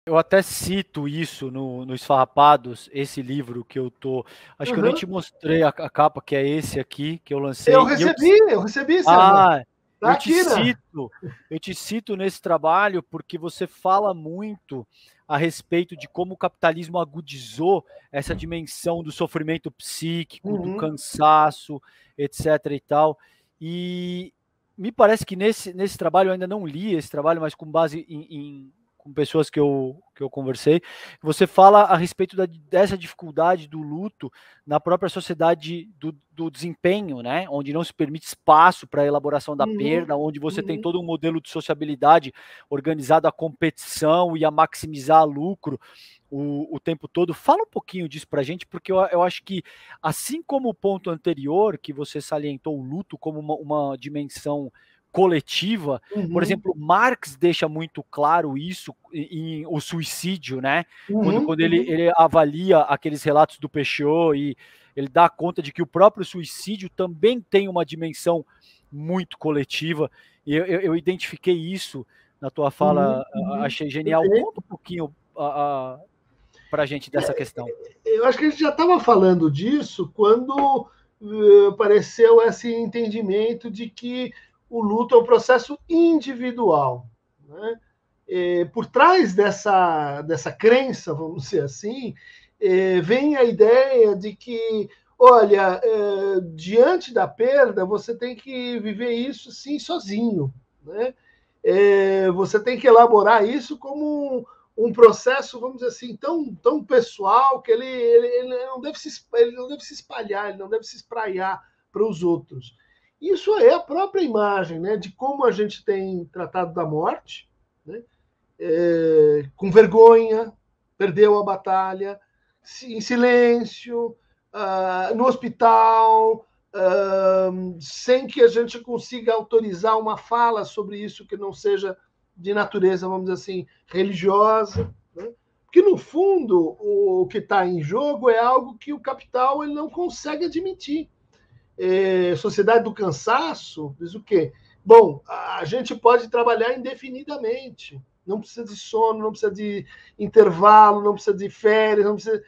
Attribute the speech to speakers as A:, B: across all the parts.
A: Eu até cito isso no Esfarrapados, esse livro que eu tô. Acho que eu nem
B: Uhum.
A: te mostrei a capa, que é esse aqui que eu
B: Eu
A: lancei.
B: recebi, César.
A: Ah,
B: Tá aqui, né?
A: eu te cito nesse trabalho porque você fala muito a respeito de como o capitalismo agudizou essa dimensão do sofrimento psíquico, do
B: Uhum.
A: cansaço, etc. e tal. E me parece que nesse trabalho, eu ainda não li esse trabalho, mas com base com pessoas que eu conversei, você fala a respeito dessa dificuldade do luto na própria sociedade do desempenho, né? Onde não se permite espaço para a elaboração da
B: Uhum.
A: perda, onde você tem
B: Uhum.
A: todo um modelo de sociabilidade organizado à competição e a maximizar lucro o tempo todo. Fala um pouquinho disso para a gente, porque eu acho que, assim como o ponto anterior, que você salientou o luto como uma dimensão coletiva, por
B: Uhum.
A: exemplo, Marx deixa muito claro isso em O Suicídio, né? Quando,
B: Uhum.
A: quando ele,
B: Uhum.
A: ele avalia aqueles relatos do Peixot e ele dá conta de que o próprio suicídio também tem uma dimensão muito coletiva, e eu identifiquei isso na tua
B: Uhum.
A: fala,
B: Uhum.
A: achei genial. Conta
B: Perfeito.
A: um pouquinho para a gente dessa questão.
B: Eu acho que a gente já estava falando disso quando apareceu esse entendimento de que o luto é um processo individual, né? Por trás dessa crença, vamos dizer assim, vem a ideia de que, olha, diante da perda, você tem que viver isso sim sozinho, né? Você tem que elaborar isso como um processo, vamos dizer assim, tão pessoal que ele ele não deve se espalhar, ele não deve se espraiar para os outros. Isso é a própria imagem, né, de como a gente tem tratado da morte, né, com vergonha, perdeu a batalha, em silêncio, no hospital, sem que a gente consiga autorizar uma fala sobre isso que não seja de natureza, vamos dizer assim, religiosa. Né? Porque, no fundo, o que está em jogo é algo que o capital ele não consegue admitir. Sociedade do cansaço diz o quê? Bom, a gente pode trabalhar indefinidamente. Não precisa de sono, não precisa de intervalo, não precisa de férias, não precisa.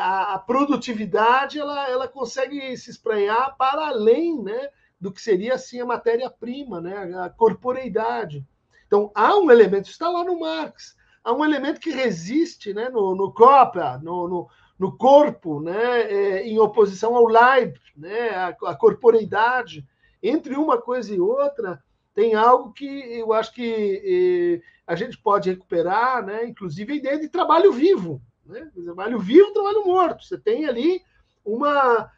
B: A produtividade ela consegue se espraiar para além, né, do que seria assim a matéria-prima, né, a corporeidade. Então há um elemento, está lá no Marx, há um elemento que resiste, né, no Körper, no corpo, né, em oposição ao Leib, né, a corporeidade. Entre uma coisa e outra, tem algo que eu acho que a gente pode recuperar, né, inclusive a ideia de trabalho vivo. Né? Trabalho vivo, trabalho morto. Você tem ali uma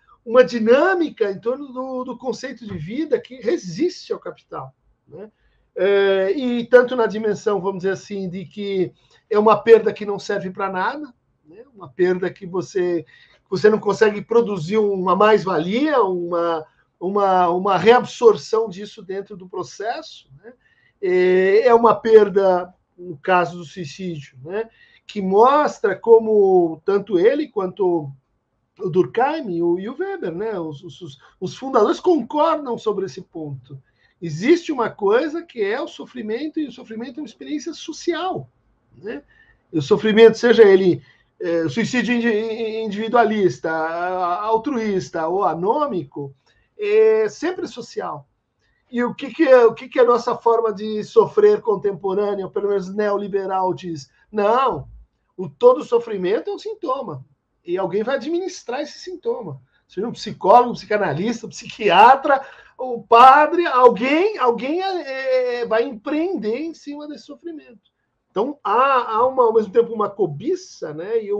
B: dinâmica em torno do conceito de vida que resiste ao capital. Né? E tanto na dimensão, vamos dizer assim, de que é uma perda que não serve para nada, né? Uma perda que você não consegue produzir uma mais-valia, uma reabsorção disso dentro do processo. Né? É uma perda, no caso do suicídio, né? Que mostra como tanto ele quanto o Durkheim e o Weber, né? Os fundadores concordam sobre esse ponto. Existe uma coisa que é o sofrimento, e o sofrimento é uma experiência social. Né? E o sofrimento, seja ele suicídio individualista, altruísta ou anômico, é sempre social. E o que é a nossa forma de sofrer contemporânea, pelo menos neoliberal, diz? Não, todo sofrimento é um sintoma. E alguém vai administrar esse sintoma. Seja um psicólogo, um psicanalista, um psiquiatra, o padre, alguém vai empreender em cima desse sofrimento. Então, há ao mesmo tempo uma cobiça, né, e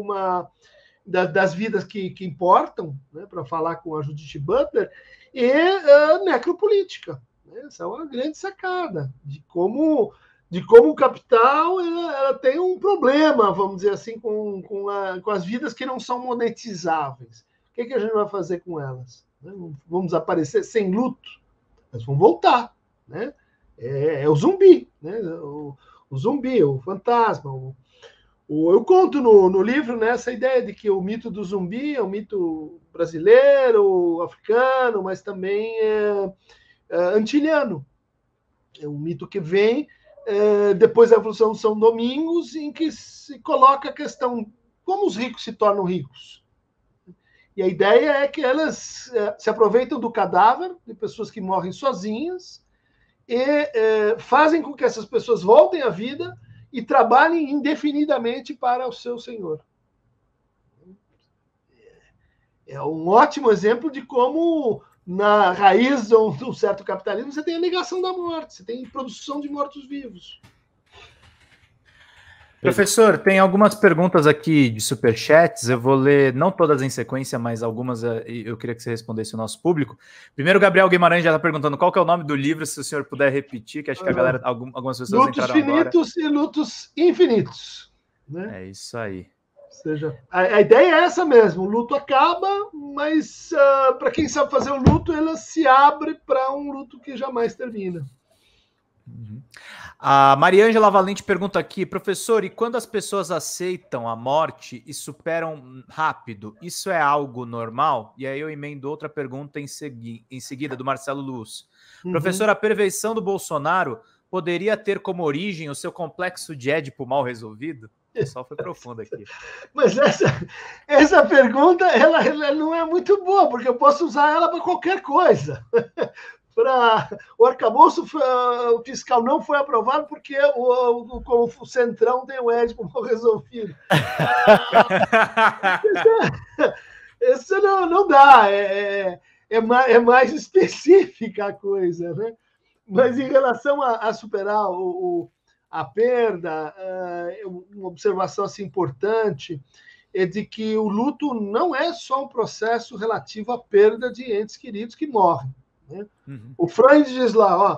B: das vidas que importam, né, para falar com a Judith Butler, e necropolítica. Essa é uma grande sacada de como o capital ela tem um problema, vamos dizer assim, com as vidas que não são monetizáveis. O que a gente vai fazer com elas? Vamos desaparecer sem luto? Elas vão voltar. Né? O zumbi, né? O zumbi, o fantasma, eu conto no livro, né, essa ideia de que o mito do zumbi é um mito brasileiro, africano, mas também antilhano. É um mito que vem Depois da Revolução de São Domingos, em que se coloca a questão como os ricos se tornam ricos. E a ideia é que elas se aproveitam do cadáver de pessoas que morrem sozinhas e fazem com que essas pessoas voltem à vida e trabalhem indefinidamente para o seu senhor. É um ótimo exemplo de como, na raiz de um certo capitalismo, você tem a negação da morte, você tem produção de mortos-vivos.
C: Professor, tem algumas perguntas aqui de superchats, eu vou ler não todas em sequência, mas algumas eu queria que você respondesse o nosso público. Primeiro, o Gabriel Guimarães já está perguntando qual que é o nome do livro, se o senhor puder repetir, que acho que a galera, algumas pessoas
B: Lutos
C: entraram agora.
B: Finitos e Lutos Infinitos. Né?
C: É isso aí.
B: Ou seja, a ideia é essa mesmo, o luto acaba, mas para quem sabe fazer o luto, ele se abre para um luto que jamais termina.
C: Uhum. A Mariângela Valente pergunta aqui, professor, e quando as pessoas aceitam a morte e superam rápido, isso é algo normal? E aí eu emendo outra pergunta em seguida, do Marcelo Luz. Professor, a perfeição do Bolsonaro poderia ter como origem o seu complexo de Édipo mal resolvido? O pessoal foi profundo aqui.
B: Mas essa pergunta ela não é muito boa, porque eu posso usar ela para qualquer coisa. O arcabouço fiscal não foi aprovado porque o Centrão tem o Édipo mal resolvido. Isso não dá, é mais específica a coisa, né? Mas em relação a superar a perda, uma observação assim, importante é de que o luto não é só um processo relativo à perda de entes queridos que morrem. Né? Uhum. O Freud diz lá, ó,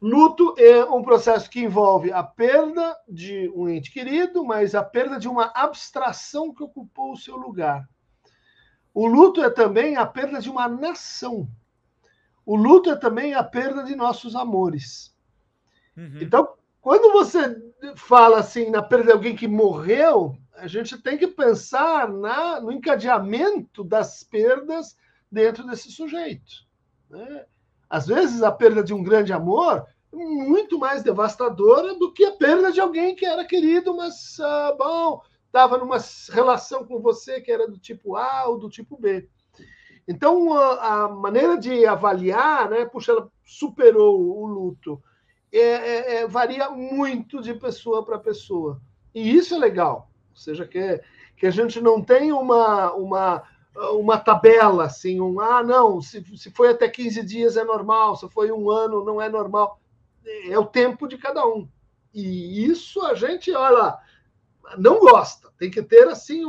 B: luto é um processo que envolve a perda de um ente querido, mas a perda de uma abstração que ocupou o seu lugar. O luto é também a perda de uma nação. O luto é também a perda de nossos amores. Uhum. Então, quando você fala assim na perda de alguém que morreu, a gente tem que pensar no encadeamento das perdas dentro desse sujeito. Né? Às vezes, a perda de um grande amor é muito mais devastadora do que a perda de alguém que era querido, mas, estava numa relação com você que era do tipo A ou do tipo B. Então, a maneira de avaliar, né, puxa, ela superou o luto, varia muito de pessoa para pessoa. E isso é legal. Ou seja, que a gente não tem uma tabela, assim, não, se foi até 15 dias é normal, se foi um ano não é normal. É o tempo de cada um. E isso a gente, olha, não gosta. Tem que ter, assim,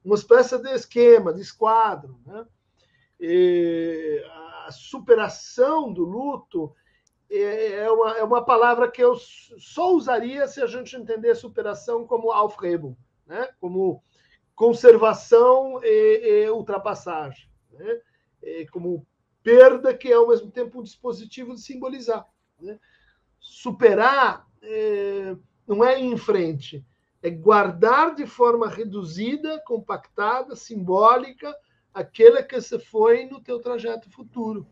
B: uma espécie de esquema, de esquadro, né? A superação do luto é uma palavra que eu só usaria se a gente entender superação como Aufhebung, né? Como conservação e ultrapassagem, né? Como perda, que é ao mesmo tempo um dispositivo de simbolizar. Né? Superar não é ir em frente, é guardar de forma reduzida, compactada, simbólica, aquele que você foi no teu trajeto futuro.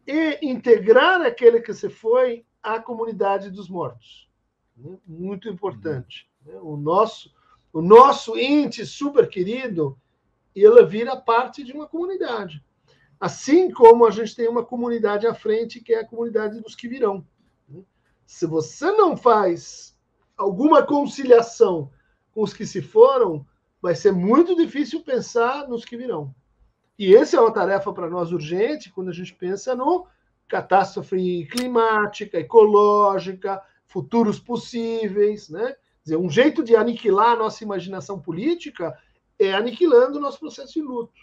B: E integrar aquele que você foi à comunidade dos mortos. Muito importante. O nosso ente super querido, ele vira parte de uma comunidade. Assim como a gente tem uma comunidade à frente, que é a comunidade dos que virão. Se você não faz alguma conciliação com os que se foram, vai ser muito difícil pensar nos que virão. E essa é uma tarefa para nós urgente quando a gente pensa no catástrofe climática, ecológica, futuros possíveis, né? Quer dizer, um jeito de aniquilar a nossa imaginação política é aniquilando o nosso processo de luto.